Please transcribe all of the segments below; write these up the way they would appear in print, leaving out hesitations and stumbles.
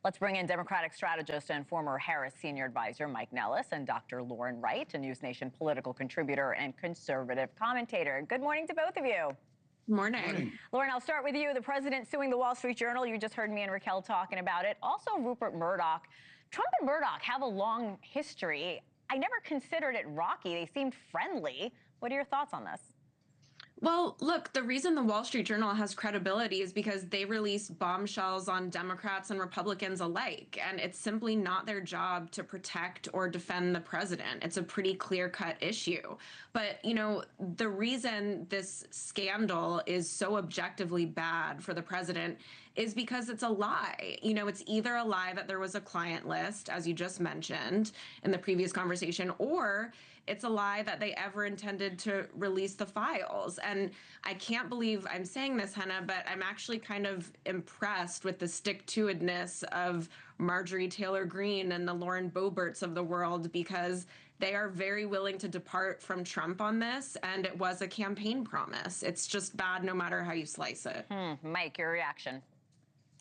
Let's bring in Democratic strategist and former Harris senior advisor Mike Nellis and Dr. Lauren Wright, a NewsNation political contributor and conservative commentator. Good morning to both of you. Morning. Lauren, I'll start with you. The president suing the Wall Street Journal. You just heard me and Raquel talking about it. Also, Rupert Murdoch. Trump and Murdoch have a long history. I never considered it rocky. They seemed friendly. What are your thoughts on this? Well, look, the reason the Wall Street Journal has credibility is because they release bombshells on Democrats and Republicans alike, and it's simply not their job to protect or defend the president. It's a pretty clear-cut issue. But, you know, the reason this scandal is so objectively bad for the president is because it's a lie. You know, it's either a lie that there was a client list, as you just mentioned in the previous conversation, or it's a lie that they ever intended to release the files. And I can't believe I'm saying this, Henna, but I'm actually kind of impressed with the stick-to-itness of Marjorie Taylor Greene and the Lauren Boeberts of the world, because they are very willing to depart from Trump on this, and it was a campaign promise. It's just bad no matter how you slice it. Mike, your reaction?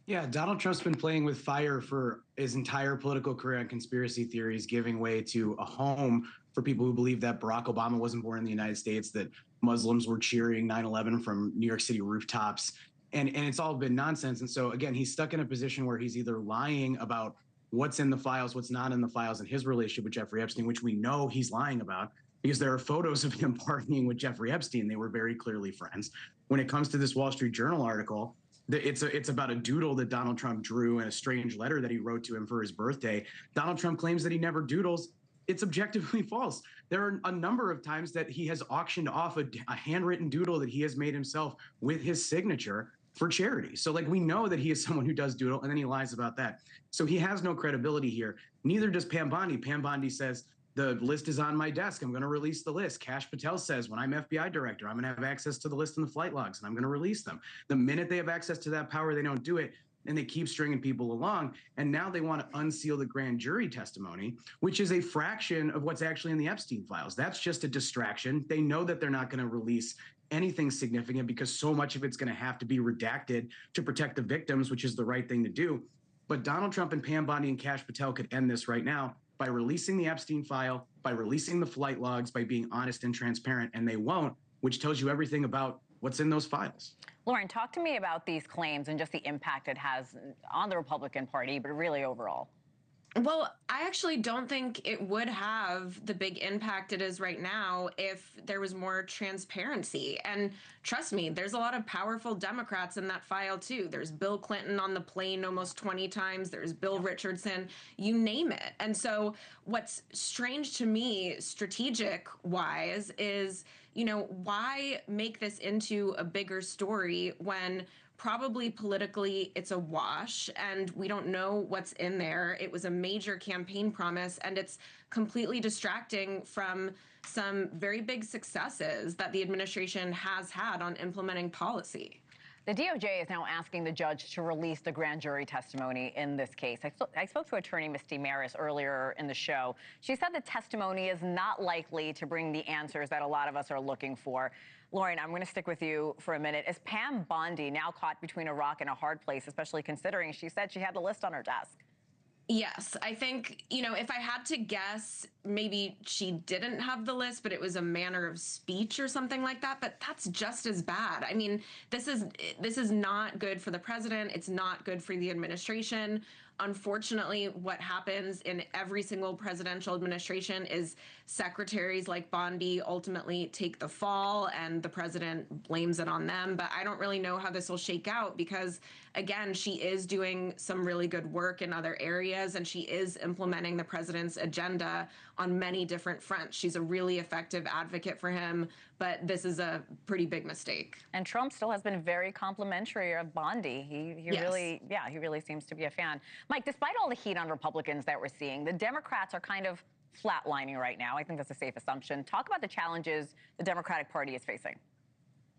Yeah, Donald Trump's been playing with fire for his entire political career on conspiracy theories, giving way to a home for people who believe that Barack Obama wasn't born in the United States, that Muslims were cheering 9/11 from New York City rooftops. And it's all been nonsense. And so, again, he's stuck in a position where he's either lying about what's in the files, what's not in the files, and his relationship with Jeffrey Epstein, which we know he's lying about because there are photos of him partying with Jeffrey Epstein. They were very clearly friends. When it comes to this Wall Street Journal article, it's about a doodle that Donald Trump drew in a strange letter that he wrote to him for his birthday. Donald Trump claims that he never doodles. It's objectively false. There are a number of times that he has auctioned off a handwritten doodle that he has made himself with his signature for charity. So, like, we know that he is someone who does doodle, and then he lies about that. So he has no credibility here. Neither does Pam Bondi. Pam Bondi says, the list is on my desk. I'm going to release the list. Kash Patel says, when I'm FBI director, I'm going to have access to the list and the flight logs, and I'm going to release them. The minute they have access to that power, they don't do it, and they keep stringing people along. And now they want to unseal the grand jury testimony, which is a fraction of what's actually in the Epstein files. That's just a distraction. They know that they're not going to release anything significant because so much of it's going to have to be redacted to protect the victims, which is the right thing to do. But Donald Trump and Pam Bondi and Kash Patel could end this right now by releasing the Epstein file, by releasing the flight logs, by being honest and transparent, and they won't, which tells you everything about what's in those files. Lauren, talk to me about these claims and just the impact it has on the Republican Party, but really overall. Well, I actually don't think it would have the big impact it is right now if there was more transparency. And trust me, there's a lot of powerful Democrats in that file, too. There's Bill Clinton on the plane almost 20 times. There's Bill Richardson, you name it. And so what's strange to me, strategic-wise, is, you know, why make this into a bigger story when probably politically it's a wash and we don't know what's in there. It was a major campaign promise, and it's completely distracting from some very big successes that the administration has had on implementing policy. The DOJ is now asking the judge to release the grand jury testimony in this case. I spoke to attorney Misty Maris earlier in the show. She said the testimony is not likely to bring the answers that a lot of us are looking for. Lauren, I'm going to stick with you for a minute. Is Pam Bondi now caught between a rock and a hard place, especially considering she said she had the list on her desk? Yes, I think, you know, if I had to guess, maybe she didn't have the list, but it was a manner of speech or something like that. But that's just as bad. I mean, this is not good for the president. It's not good for the administration. Unfortunately, what happens in every single presidential administration is secretaries like Bondi ultimately take the fall and the president blames it on them. But I don't really know how this will shake out because, again, she is doing some really good work in other areas and she is implementing the president's agenda on many different fronts. She's a really effective advocate for him, but this is a pretty big mistake. And Trump still has been very complimentary of Bondi. He Yes. really seems to be a fan. Mike, despite all the heat on Republicans that we're seeing, the Democrats are kind of flatlining right now. I think that's a safe assumption. Talk about the challenges the Democratic Party is facing.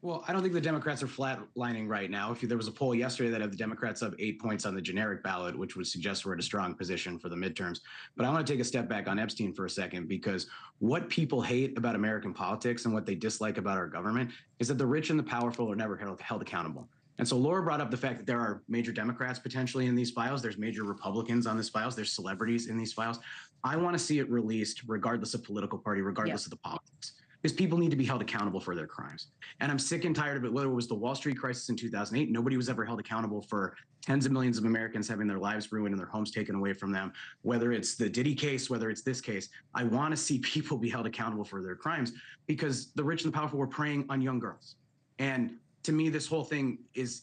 Well, I don't think the Democrats are flatlining right now. There was a poll yesterday that had the Democrats up 8 points on the generic ballot, which would suggest we're in a strong position for the midterms. But I want to take a step back on Epstein for a second, because what people hate about American politics and what they dislike about our government is that the rich and the powerful are never held accountable. And so Laura brought up the fact that there are major Democrats potentially in these files. There's major Republicans on these files. There's celebrities in these files. I want to see it released regardless of political party, regardless of the politics. Because people need to be held accountable for their crimes. And I'm sick and tired of it, whether it was the Wall Street crisis in 2008, nobody was ever held accountable for tens of millions of Americans having their lives ruined and their homes taken away from them, whether it's the Diddy case, whether it's this case. I want to see people be held accountable for their crimes because the rich and the powerful were preying on young girls. And to me, this whole thing is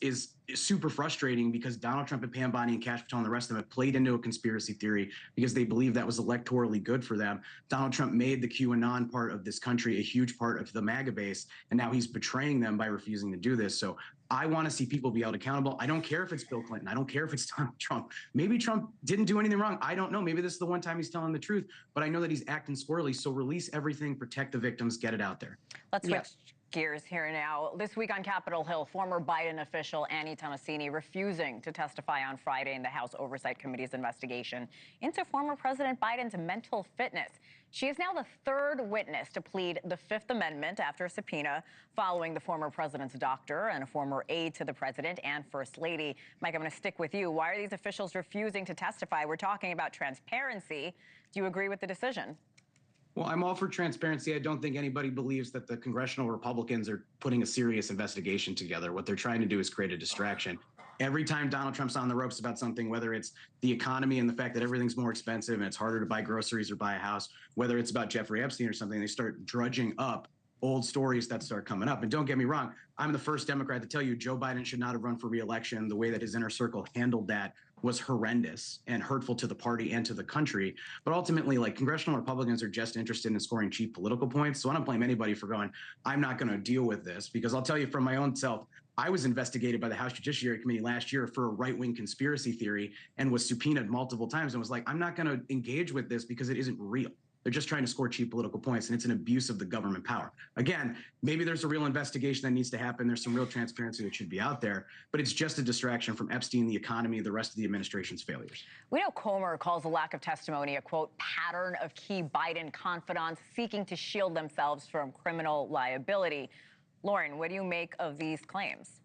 super frustrating because Donald Trump and Pam Bondi and Kash Patel and the rest of them have played into a conspiracy theory because they believe that was electorally good for them. Donald Trump made the QAnon part of this country a huge part of the MAGA base, and now he's betraying them by refusing to do this. So I want to see people be held accountable. I don't care if it's Bill Clinton. I don't care if it's Donald Trump. Maybe Trump didn't do anything wrong. I don't know. Maybe this is the one time he's telling the truth, but I know that he's acting squirrely. So release everything, protect the victims, get it out there. Let's switch gears here now. This week on Capitol Hill, former Biden official Annie Tomasini refusing to testify on Friday in the House Oversight Committee's investigation into former President Biden's mental fitness. She is now the third witness to plead the Fifth Amendment after a subpoena following the former president's doctor and a former aide to the president and First Lady. Mike, I'm going to stick with you. Why are these officials refusing to testify? We're talking about transparency. Do you agree with the decision? Well, I'm all for transparency. I don't think anybody believes that the congressional Republicans are putting a serious investigation together. What they're trying to do is create a distraction. Every time Donald Trump's on the ropes about something, whether it's the economy and the fact that everything's more expensive and it's harder to buy groceries or buy a house, whether it's about Jeffrey Epstein or something, they start drudging up old stories that start coming up. And don't get me wrong, I'm the first Democrat to tell you Joe Biden should not have run for re-election. The way that his inner circle handled that was horrendous and hurtful to the party and to the country. But ultimately, like, congressional Republicans are just interested in scoring cheap political points. So I don't blame anybody for going, I'm not going to deal with this, because I'll tell you from my own self, I was investigated by the House Judiciary Committee last year for a right-wing conspiracy theory and was subpoenaed multiple times and was like, I'm not going to engage with this because it isn't real. They're just trying to score cheap political points, and it's an abuse of the government power. Again, maybe there's a real investigation that needs to happen. There's some real transparency that should be out there, but it's just a distraction from Epstein, the economy, the rest of the administration's failures. We know Comer calls the lack of testimony a, quote, pattern of key Biden confidants seeking to shield themselves from criminal liability. Lauren, what do you make of these claims?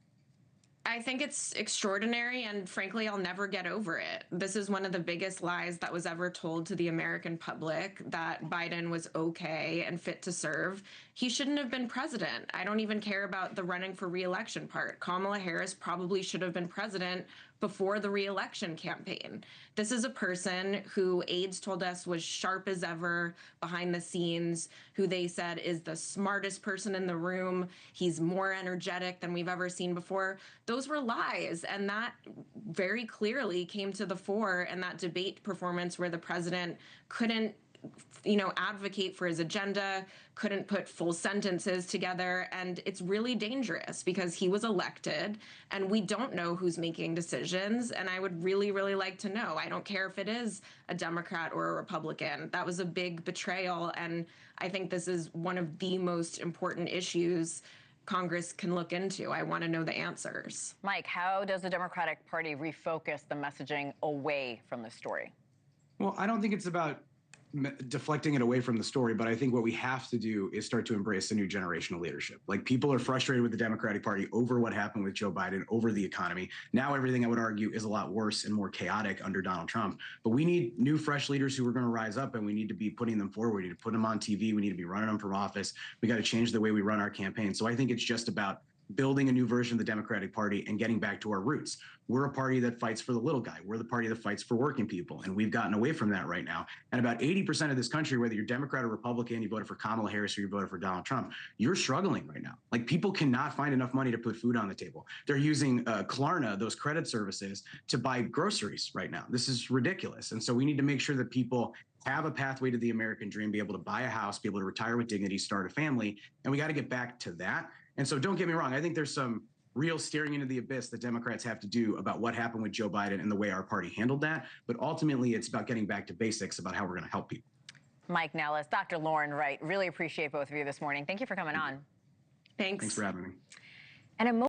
I think it's extraordinary, and frankly, I'll never get over it. This is one of the biggest lies that was ever told to the American public, that Biden was okay and fit to serve. He shouldn't have been president. I don't even care about the running for re-election part. Kamala Harris probably should have been president before the re-election campaign. This is a person who aides told us was sharp as ever behind the scenes, who they said is the smartest person in the room. He's more energetic than we've ever seen before. Those were lies, and that very clearly came to the fore in that debate performance where the president couldn't advocate for his agenda, couldn't put full sentences together. And it's really dangerous because he was elected and we don't know who's making decisions. And I would really, really like to know. I don't care if it is a Democrat or a Republican. That was a big betrayal. And I think this is one of the most important issues Congress can look into. I want to know the answers. Mike, how does the Democratic Party refocus the messaging away from the story? Well, I don't think it's about deflecting it away from the story, but I think what we have to do is start to embrace a new generation of leadership. Like, people are frustrated with the Democratic Party over what happened with Joe Biden, over the economy. Now everything, I would argue, is a lot worse and more chaotic under Donald Trump. But we need new, fresh leaders who are going to rise up, and we need to be putting them forward. We need to put them on TV. We need to be running them for office. We got to change the way we run our campaign. So I think it's just about building a new version of the Democratic Party and getting back to our roots. We're a party that fights for the little guy. We're the party that fights for working people. And we've gotten away from that right now. And about 80% of this country, whether you're Democrat or Republican, you voted for Kamala Harris or you voted for Donald Trump, you're struggling right now. Like, people cannot find enough money to put food on the table. They're using Klarna, those credit services, to buy groceries right now. This is ridiculous. And so we need to make sure that people have a pathway to the American dream, be able to buy a house, be able to retire with dignity, start a family. And we got to get back to that. And so don't get me wrong, I think there's some real staring into the abyss that Democrats have to do about what happened with Joe Biden and the way our party handled that. But ultimately, it's about getting back to basics about how we're going to help people. Mike Nellis, Dr. Lauren Wright, really appreciate both of you this morning. Thank you for coming on. Thanks. Thanks for having me. And